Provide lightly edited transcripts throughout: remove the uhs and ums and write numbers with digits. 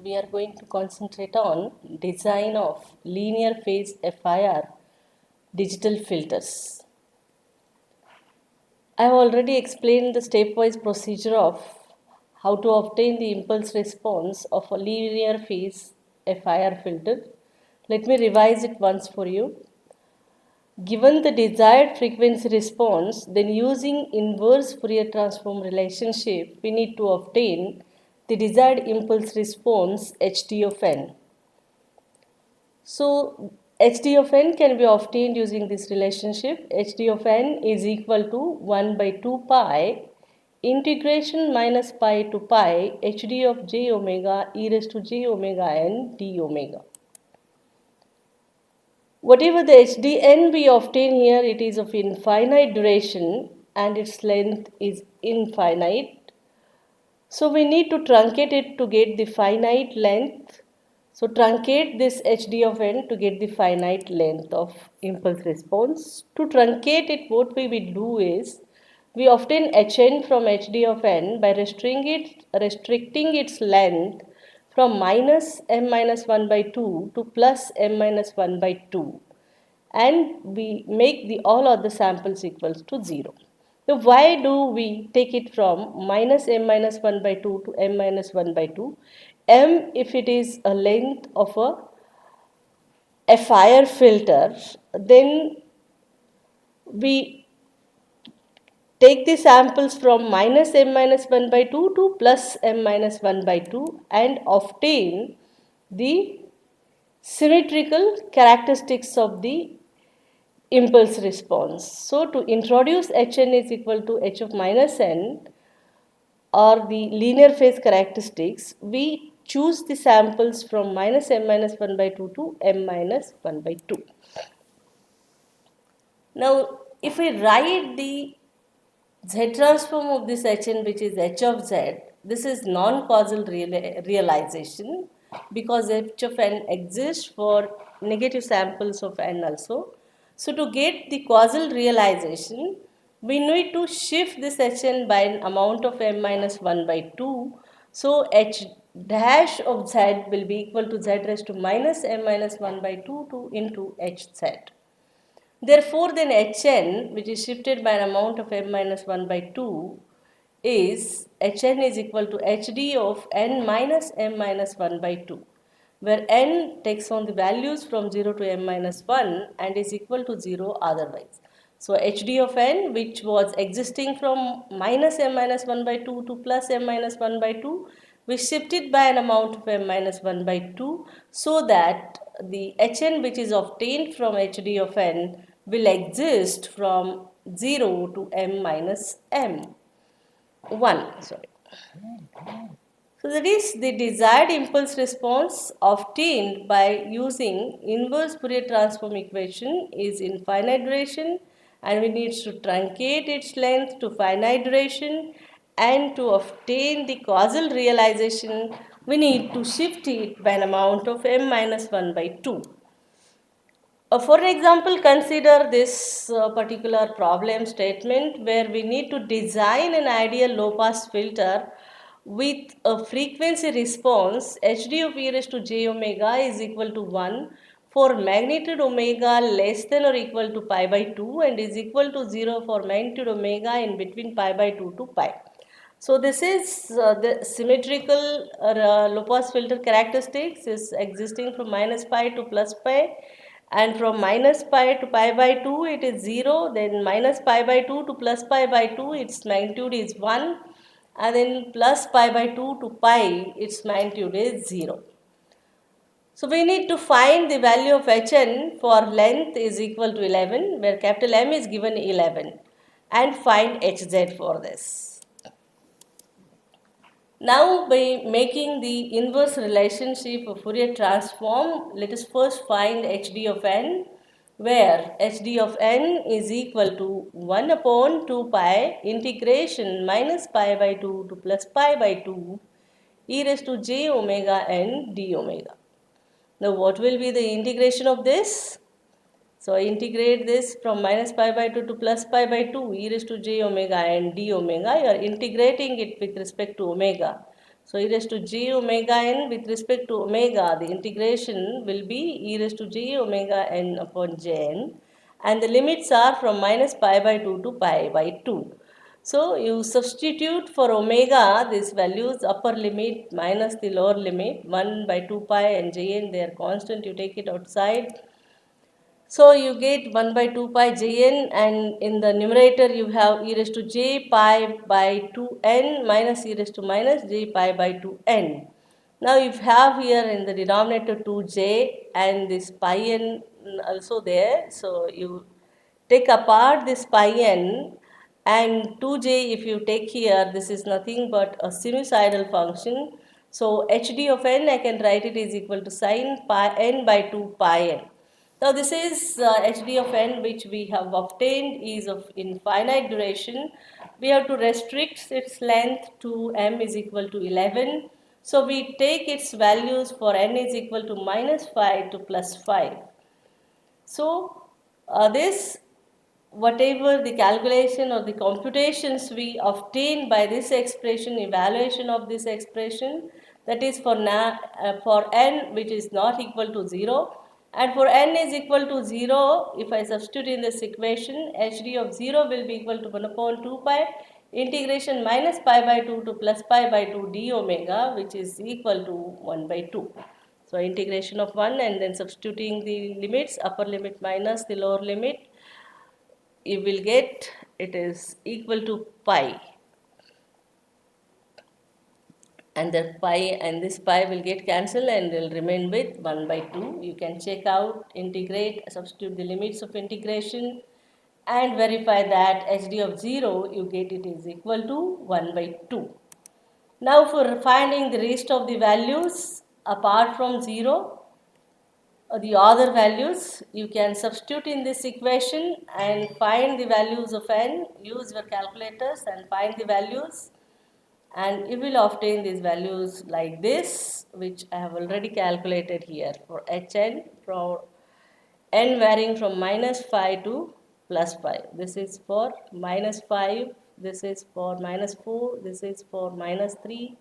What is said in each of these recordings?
we are going to concentrate on design of linear phase FIR digital filters. I have already explained the stepwise procedure of how to obtain the impulse response of a linear phase FIR filter. Let me revise it once for you. Given the desired frequency response, then using inverse Fourier transform relationship, we need to obtain the desired impulse response Hd of n. So Hd of n can be obtained using this relationship. Hd of n is equal to 1 by 2 pi integration minus pi to pi Hd of j omega e raised to j omega n d omega. Whatever the HDN we obtain here, it is of infinite duration and its length is infinite. So we need to truncate it to get the finite length. So truncate this HD of n to get the finite length of impulse response. To truncate it, what we will do is, we obtain Hn from HD of n by restricting its length from minus m minus 1 by 2 to plus m minus 1 by 2, and we make the all other samples equals to 0. So why do we take it from minus m minus 1 by 2 to m minus 1 by 2? M, if it is a length of a FIR filter, then we take the samples from minus m minus 1 by 2 to plus m minus 1 by 2 and obtain the symmetrical characteristics of the impulse response. So to introduce Hn is equal to h of minus n or the linear phase characteristics, we choose the samples from minus m minus 1 by 2 to m minus 1 by 2. Now if we write the Z transform of this Hn, which is h of z, this is non-causal realization because h of n exists for negative samples of n also. So to get the causal realization, we need to shift this Hn by an amount of m minus 1 by 2. So h dash of z will be equal to z raised to minus m minus 1 by 2 into hz. Therefore, then Hn, which is shifted by an amount of m minus 1 by 2, is Hn is equal to Hd of n minus m minus 1 by 2, where n takes on the values from 0 to m minus 1 and is equal to 0 otherwise. So Hd of n, which was existing from minus m minus 1 by 2 to plus m minus 1 by 2, we shift it by an amount of m minus 1 by 2, so that the Hn which is obtained from Hd of n will exist from 0 to m minus m 1. So that is the desired impulse response obtained by using inverse Fourier transform equation is in finite duration, and we need to truncate its length to finite duration, and to obtain the causal realization we need to shift it by an amount of m minus 1 by 2. For example, consider this particular problem statement where we need to design an ideal low pass filter with a frequency response Hd of e raised to j omega is equal to 1 for magnitude omega less than or equal to pi by 2 and is equal to 0 for magnitude omega in between pi by 2 to pi. So this is the symmetrical low pass filter characteristics is existing from minus pi to plus pi, and from minus pi to pi by 2 it is 0, then minus pi by 2 to plus pi by 2 its magnitude is 1, and then plus pi by 2 to pi its magnitude is 0. So we need to find the value of Hn for length is equal to 11, where capital M is given 11, and find Hz for this. Now by making the inverse relationship of Fourier transform, let us first find Hd of n, where Hd of n is equal to 1 upon 2 pi integration minus pi by 2 to plus pi by 2 e raised to j omega n d omega. Now what will be the integration of this? So I integrate this from minus pi by 2 to plus pi by 2 e raised to j omega and d omega. You are integrating it with respect to omega. So e raised to j omega n with respect to omega, the integration will be e raised to j omega n upon jn, and the limits are from minus pi by 2 to pi by 2. So you substitute for omega these values, upper limit minus the lower limit, 1 by 2 pi and jn, they are constant, you take it outside. So you get 1 by 2 pi jn, and in the numerator you have e raised to j pi by 2n minus e raised to minus j pi by 2n. Now you have here in the denominator 2j and this pi n also there. So you take apart this pi n, and 2j if you take here, this is nothing but a sinusoidal function. So hd of n, I can write it is equal to sine pi n by 2 pi n. Now this is hd of n which we have obtained is of infinite duration. We have to restrict its length to m is equal to 11. So we take its values for n is equal to minus 5 to plus 5. So this whatever the calculation or the computations we obtain by this expression, evaluation of this expression, that is for n which is not equal to 0, and for n is equal to 0, if I substitute in this equation, hd of 0 will be equal to 1 upon 2 pi integration minus pi by 2 to plus pi by 2 d omega, which is equal to 1 by 2. So integration of 1 and then substituting the limits, upper limit minus the lower limit, you will get it is equal to pi, and that pi and this pi will get cancelled and will remain with 1 by 2. You can check out, integrate, substitute the limits of integration and verify that hd of 0 you get it is equal to 1 by 2. Now for finding the rest of the values apart from 0, the other values you can substitute in this equation and find the values of n, use your calculators and find the values, and you will obtain these values like this, which I have already calculated here for hn, for n varying from minus 5 to plus 5. This is for minus 5, this is for minus 4, this is for minus 3,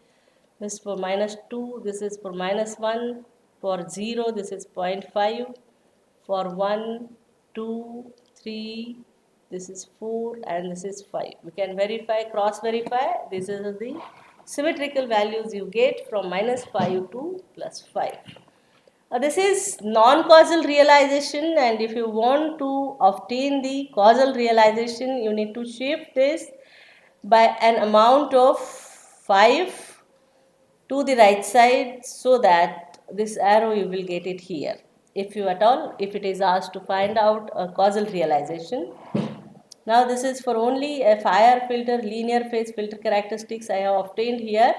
this is for minus 2, this is for minus 1, for 0, this is 0.5, for 1, 2, 3, this is 4 and this is 5. We can verify, cross verify, this is the symmetrical values you get from minus 5 to plus 5. This is non-causal realization, and if you want to obtain the causal realization, you need to shift this by an amount of 5 to the right side, so that this arrow you will get it here. If you at all, if it is asked to find out a causal realization. Now this is for only a FIR filter, linear phase filter characteristics I have obtained here,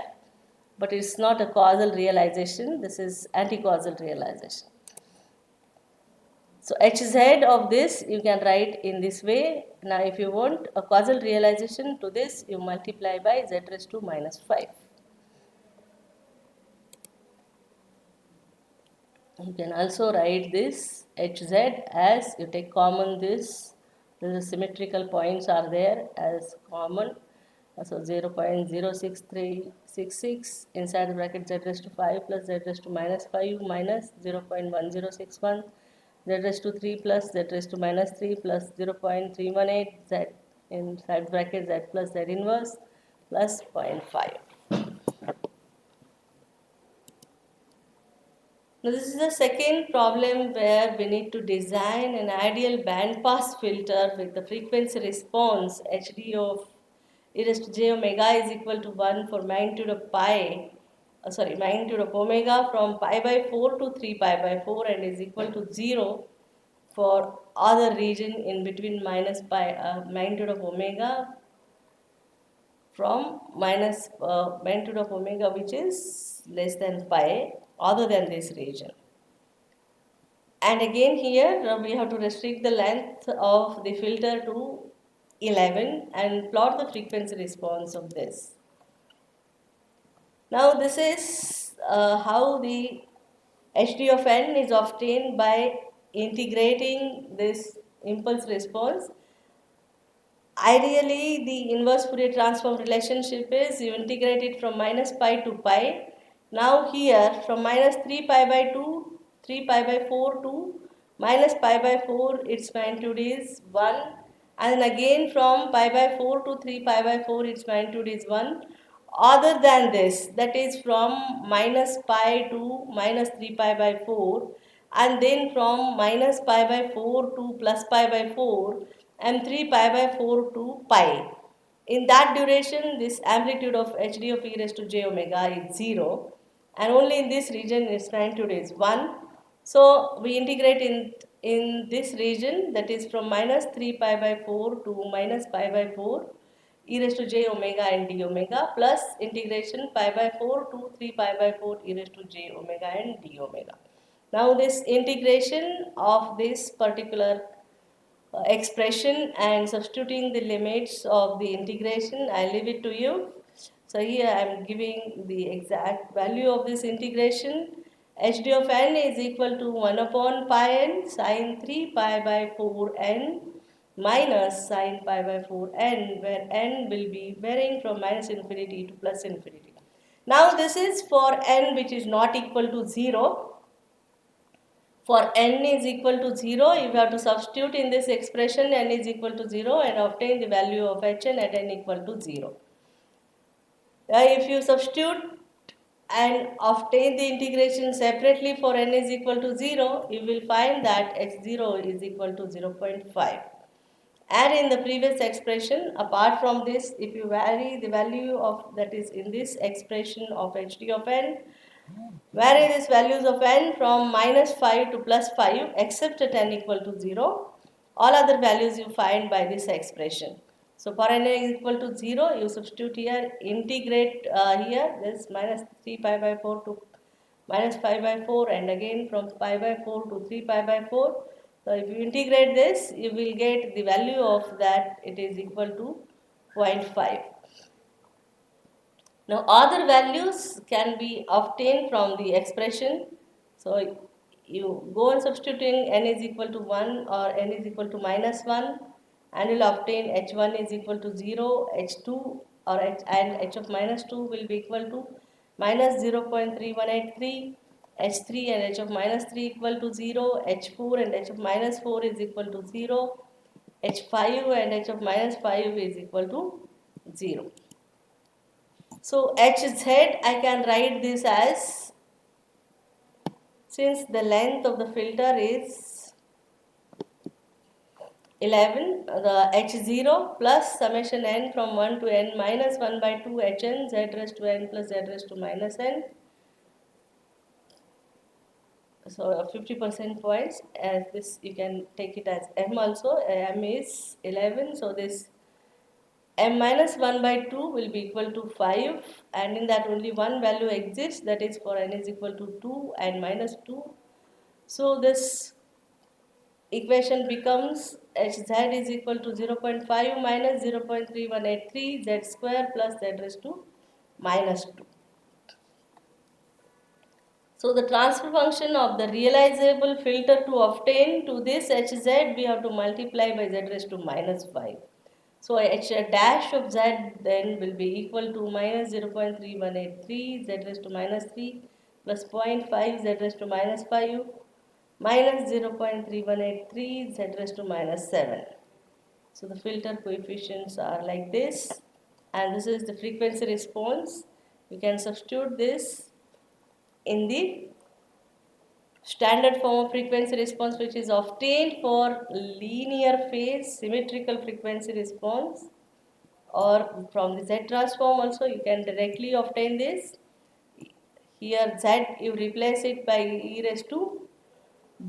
but it's not a causal realization, this is anti-causal realization. So Hz of this you can write in this way. Now if you want a causal realization to this, you multiply by z raised to minus 5. You can also write this Hz as you take common this. The symmetrical points are there as common. So 0.06366 inside the bracket z raised to 5 plus z raised to minus 5 minus 0.1061 z raised to 3 plus z raised to minus 3 plus 0.318 z inside bracket z plus z inverse plus 0.5. Now this is the second problem where we need to design an ideal band pass filter with the frequency response HD of e raised to j omega is equal to 1 for magnitude of magnitude of omega from pi by 4 to 3 pi by 4 and is equal to 0 for other region in between minus pi magnitude of omega from minus magnitude of omega which is less than pi other than this region. And again here we have to restrict the length of the filter to 11 and plot the frequency response of this. Now this is how the HD of n is obtained by integrating this impulse response. Ideally, the inverse Fourier transform relationship is you integrate it from minus pi to pi. Now here from minus 3 pi by 2, 3 pi by 4 to minus pi by 4, its magnitude is 1. And then again from pi by 4 to 3 pi by 4, its magnitude is 1. Other than this, that is from minus pi to minus 3 pi by 4, and then from minus pi by 4 to plus pi by 4, and 3 pi by 4 to pi. In that duration, this amplitude of hd of e raised to j omega is 0, and only in this region its magnitude is 1. So we integrate in this region, that is from minus 3 pi by 4 to minus pi by 4 e raised to j omega and d omega, plus integration pi by 4 to 3 pi by 4 e raised to j omega and d omega. Now this integration of this particular expression and substituting the limits of the integration, I leave it to you. So here I am giving the exact value of this integration. hd of n is equal to 1 upon pi n sine 3 pi by 4 n minus sine pi by 4 n, where n will be varying from minus infinity to plus infinity. Now this is for n which is not equal to 0. For n is equal to 0, you have to substitute in this expression n is equal to 0 and obtain the value of hn at n equal to 0. If you substitute and obtain the integration separately for n is equal to 0, you will find that h0 is equal to 0.5. And in the previous expression, apart from this, if you vary the value of that is in this expression of hd of n, vary these values of n from minus 5 to plus 5 except at n equal to 0. All other values you find by this expression. So for n is equal to 0, you substitute here, integrate here this minus 3 pi by 4 to minus pi by 4, and again from pi by 4 to 3 pi by 4. So if you integrate this, you will get the value of that, it is equal to 0.5. Now other values can be obtained from the expression. So you go on substituting n is equal to 1 or n is equal to minus 1, and you will obtain h1 is equal to 0, h2 or h, and h of minus 2 will be equal to minus 0.3183, h3 and h of minus 3 equal to 0, h4 and h of minus 4 is equal to 0, h5 and h of minus 5 is equal to 0. So hz I can write this as, since the length of the filter is 11, the h0 plus summation n from 1 to n minus 1 by 2 hn z raised to n plus z raised to minus n. So 50% points, as this you can take it as m also, m is 11, so this m minus 1 by 2 will be equal to 5, and in that only one value exists, that is for n is equal to 2 and minus 2. So this equation becomes hz is equal to 0.5 minus 0.3183 z square plus z raised to minus 2. So the transfer function of the realizable filter, to obtain to this hz, we have to multiply by z raised to minus 5. So h dash of z then will be equal to minus 0.3183 z raised to minus 3 plus 0.5 z raised to minus 5 minus 0.3183 z raised to minus 7. So the filter coefficients are like this, and this is the frequency response. You can substitute this in the standard form of frequency response, which is obtained for linear phase symmetrical frequency response, or from the Z transform also you can directly obtain this. Here Z, you replace it by e raised to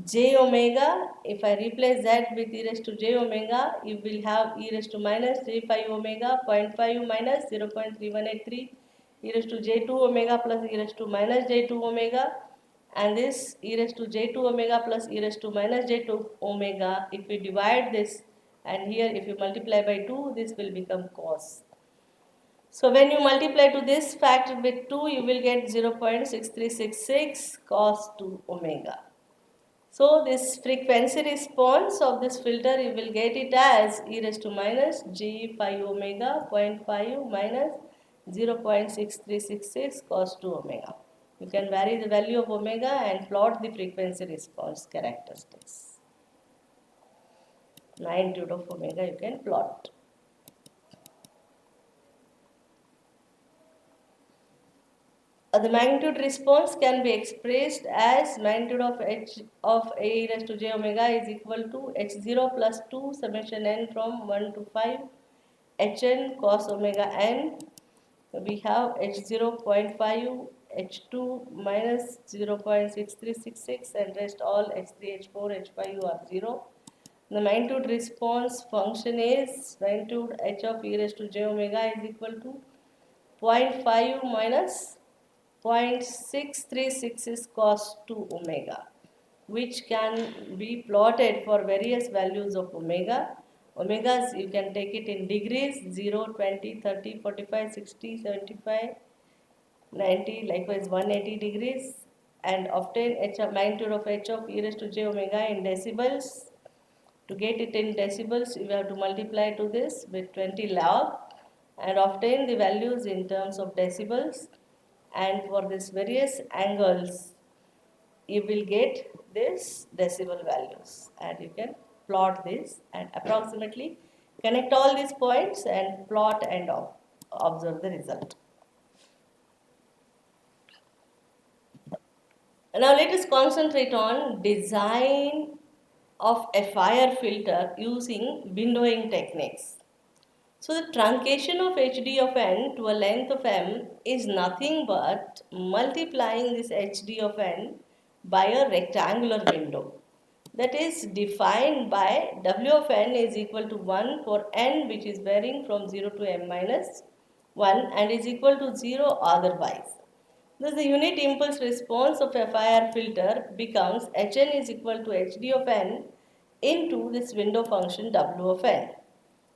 j omega. If I replace Z with e raised to j omega, you will have e raised to minus j5 omega, 0.5 minus 0.3183, e raised to j2 omega plus e raised to minus j2 omega, and this e raised to j2 omega plus e raised to minus j2 omega, if we divide this and here if you multiply by 2, this will become cos. So when you multiply to this factor with 2, you will get 0.6366 cos 2 omega. So this frequency response of this filter, you will get it as e raised to minus g pi omega 0.5 minus 0.6366 cos 2 omega. You can vary the value of omega and plot the frequency response characteristics. Magnitude of omega you can plot. The magnitude response can be expressed as magnitude of h of a raised to j omega is equal to h0 plus 2 summation n from 1 to 5 hn cos omega n. We have h0 0.5, h2 minus 0.6366 and rest all h3, h4, h5 are 0. The magnitude response function is magnitude h of e raised to j omega is equal to 0.5 minus 0.636 is cos 2 omega, which can be plotted for various values of omega. Omegas, you can take it in degrees 0, 20, 30, 45, 60, 75, 90, likewise 180 degrees, and obtain magnitude of h of e raised to j omega in decibels. To get it in decibels, you have to multiply to this with 20 log and obtain the values in terms of decibels. And for these various angles, you will get this decibel values and you can plot this and approximately connect all these points and plot and observe the result. Now let us concentrate on design of a FIR filter using windowing techniques. So the truncation of HD of n to a length of m is nothing but multiplying this HD of n by a rectangular window. That is defined by W of n is equal to 1 for n which is varying from 0 to m minus 1 and is equal to 0 otherwise. Thus the unit impulse response of a FIR filter becomes Hn is equal to Hd of n into this window function W of n.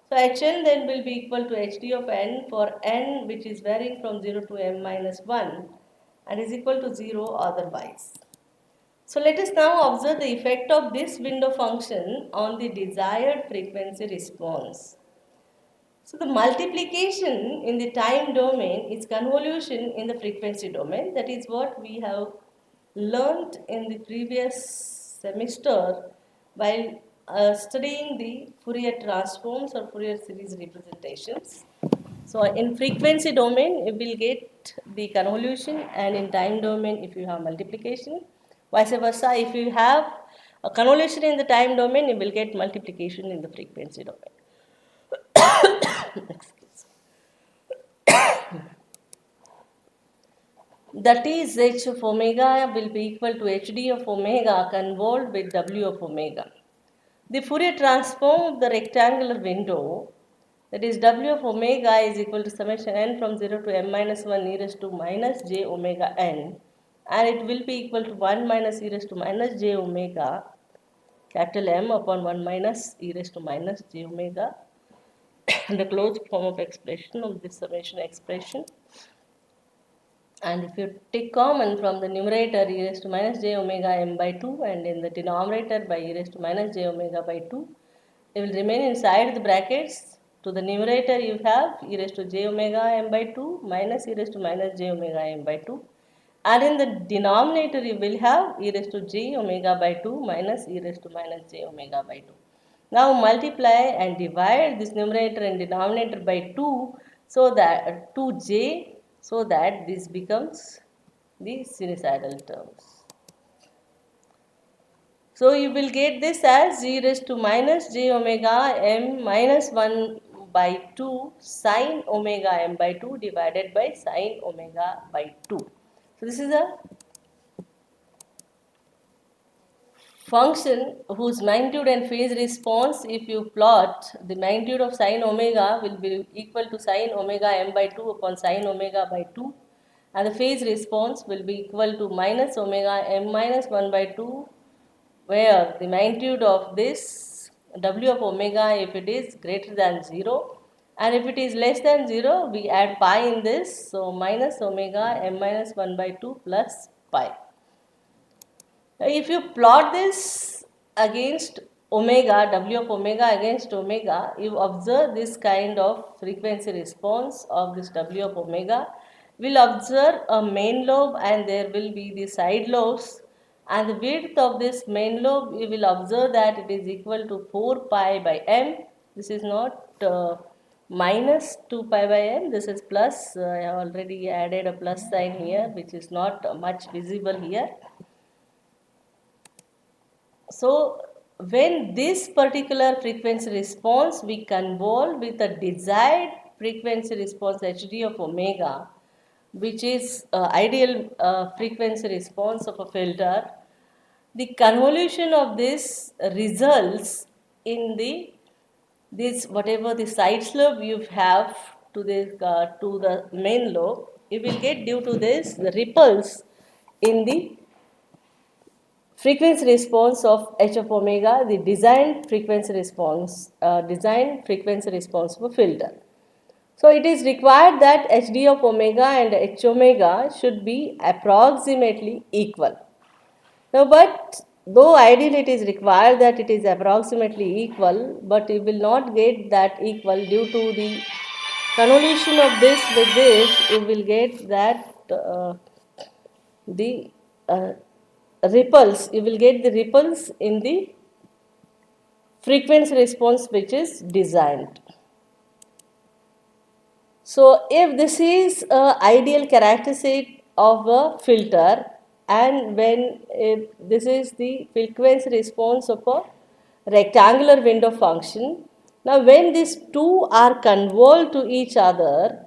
So Hn then will be equal to Hd of n for n which is varying from 0 to m minus 1 and is equal to 0 otherwise. So let us now observe the effect of this window function on the desired frequency response. So the multiplication in the time domain is convolution in the frequency domain. That is what we have learnt in the previous semester while studying the Fourier transforms or Fourier series representations. So in frequency domain, you will get the convolution, and in time domain, if you have multiplication, vice versa. If you have a convolution in the time domain, you will get multiplication in the frequency domain. That is, h of omega will be equal to hd of omega convolved with w of omega. The Fourier transform of the rectangular window, that is w of omega is equal to summation n from 0 to m minus 1 e raised to minus j omega n, and it will be equal to 1 minus e raised to minus j omega capital M upon 1 minus e raised to minus j omega, the closed form of expression of this summation expression. And if you take common from the numerator e raised to minus j omega m by 2 and in the denominator by e raised to minus j omega by 2, they will remain inside the brackets. To the numerator you have e raised to j omega m by 2 minus e raised to minus j omega m by 2. And in the denominator you will have e raised to j omega by 2 minus e raised to minus j omega by 2. Now multiply and divide this numerator and denominator by 2 so that 2j, so that this becomes the sinusoidal terms. So you will get this as e raised to minus j omega m minus 1 by 2 sine omega m by 2 divided by sine omega by 2. So this is a function whose magnitude and phase response, if you plot, the magnitude of sine omega will be equal to sine omega m by 2 upon sine omega by 2, and the phase response will be equal to minus omega m minus 1 by 2, where the magnitude of this w of omega, if it is greater than 0, and if it is less than 0, we add pi in this, so minus omega m minus 1 by 2 plus pi. If you plot this against omega, W of omega against omega, you observe this kind of frequency response of this W of omega. We'll observe a main lobe and there will be the side lobes, and the width of this main lobe, you will observe that it is equal to 4 pi by m. This is not minus 2 pi by m, this is plus. I have already added a plus sign here, which is not much visible here. So when this particular frequency response we convolve with a desired frequency response HD of omega, which is ideal frequency response of a filter, the convolution of this results in the this whatever the side slope you have to the main lobe, you will get due to this the ripples in the frequency response of h of omega, the designed frequency response of a filter. So it is required that hd of omega and h omega should be approximately equal. Now, but though ideally it is required that it is approximately equal, but you will not get that equal due to the convolution of this with this, you will get that the ripples, you will get the ripples in the frequency response which is designed. So if this is a ideal characteristic of a filter, and when if this is the frequency response of a rectangular window function, now when these two are convolved to each other,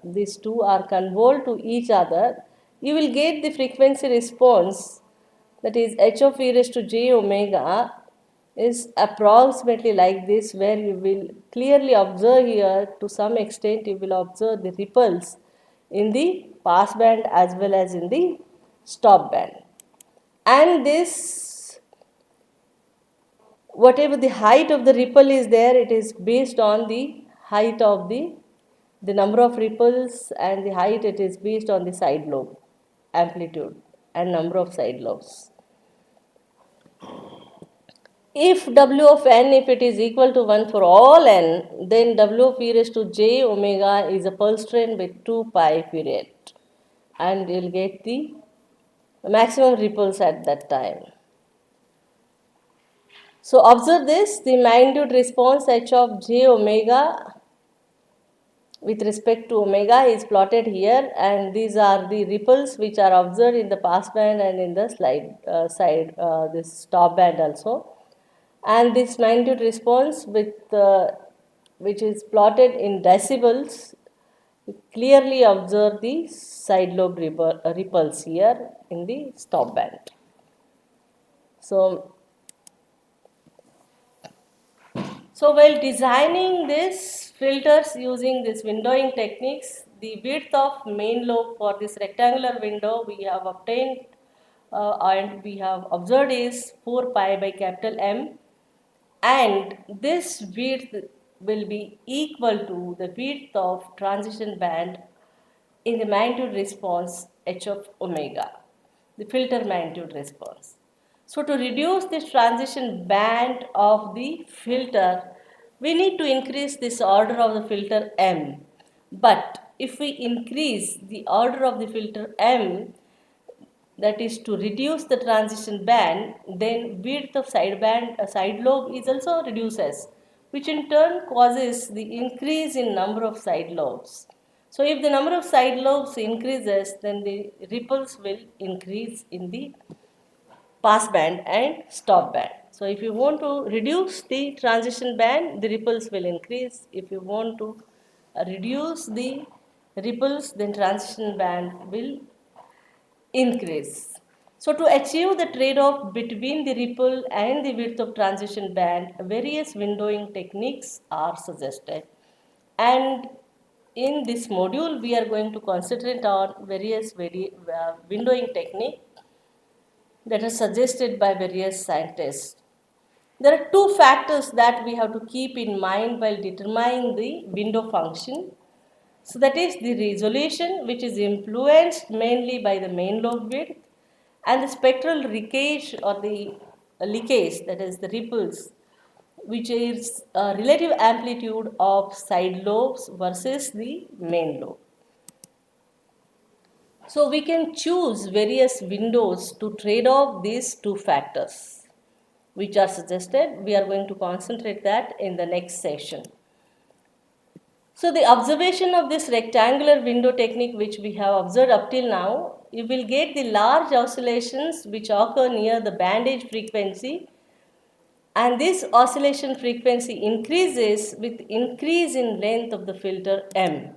you will get the frequency response, that is h of e raised to j omega is approximately like this, where you will clearly observe here, to some extent you will observe the ripples in the pass band as well as in the stop band. And this, whatever the height of the ripple is there, it is based on the height of the number of ripples, and the height, it is based on the side lobe amplitude and number of side lobes. If W of n, if it is equal to 1 for all n, then W of e raised to j omega is a pulse train with 2 pi period, and you'll get the maximum ripples at that time. So observe this, the magnitude response h of j omega with respect to omega is plotted here, and these are the ripples which are observed in the pass band and in the this stop band also. And this magnitude response which is plotted in decibels, clearly observe the side lobe ripples here in the stop band. So while designing this filters using this windowing techniques, the width of main lobe for this rectangular window we have obtained and we have observed is 4 pi by capital M, and this width will be equal to the width of transition band in the magnitude response h of omega, the filter magnitude response. So to reduce this transition band of the filter, we need to increase this order of the filter M. But if we increase the order of the filter M, that is to reduce the transition band, then width of side lobe is also reduces, which in turn causes the increase in number of side lobes. So if the number of side lobes increases, then the ripples will increase in the pass band and stop band. So if you want to reduce the transition band, the ripples will increase. If you want to reduce the ripples, then transition band will increase. So to achieve the trade-off between the ripple and the width of transition band, various windowing techniques are suggested. And in this module, we are going to concentrate on various windowing techniques that are suggested by various scientists. There are two factors that we have to keep in mind while determining the window function. So that is the resolution, which is influenced mainly by the main lobe width, and the spectral leakage or the leakage, that is the ripples, which is relative amplitude of side lobes versus the main lobe. So we can choose various windows to trade off these two factors which are suggested. We are going to concentrate that in the next session. So the observation of this rectangular window technique which we have observed up till now, you will get the large oscillations which occur near the band edge frequency, and this oscillation frequency increases with increase in length of the filter M.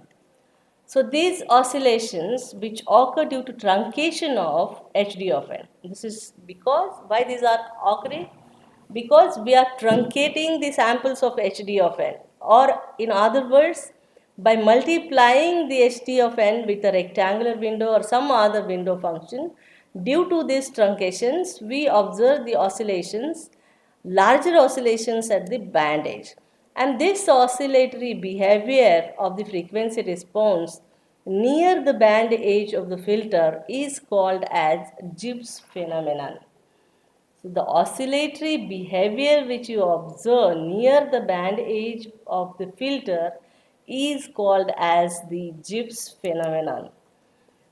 So these oscillations which occur due to truncation of HD of N. This is because, why these are occurring? Because we are truncating the samples of HD of N, or in other words, by multiplying the HD of N with a rectangular window or some other window function, due to these truncations, we observe the oscillations, larger oscillations at the band edge. And this oscillatory behavior of the frequency response near the band edge of the filter is called as Gibbs phenomenon. So the oscillatory behavior which you observe near the band edge of the filter is called as the Gibbs phenomenon.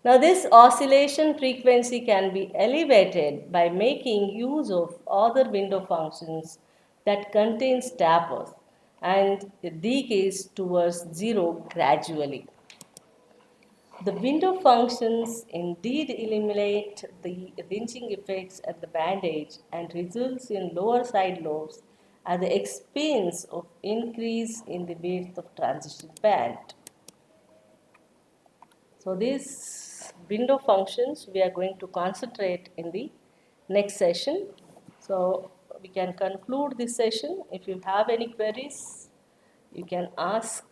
Now this oscillation frequency can be elevated by making use of other window functions that contains tappers and decays towards zero gradually. The window functions indeed eliminate the ringing effects at the band edge and results in lower side lobes at the expense of increase in the width of transition band. So these window functions we are going to concentrate in the next session. So we can conclude this session. If you have any queries, you can ask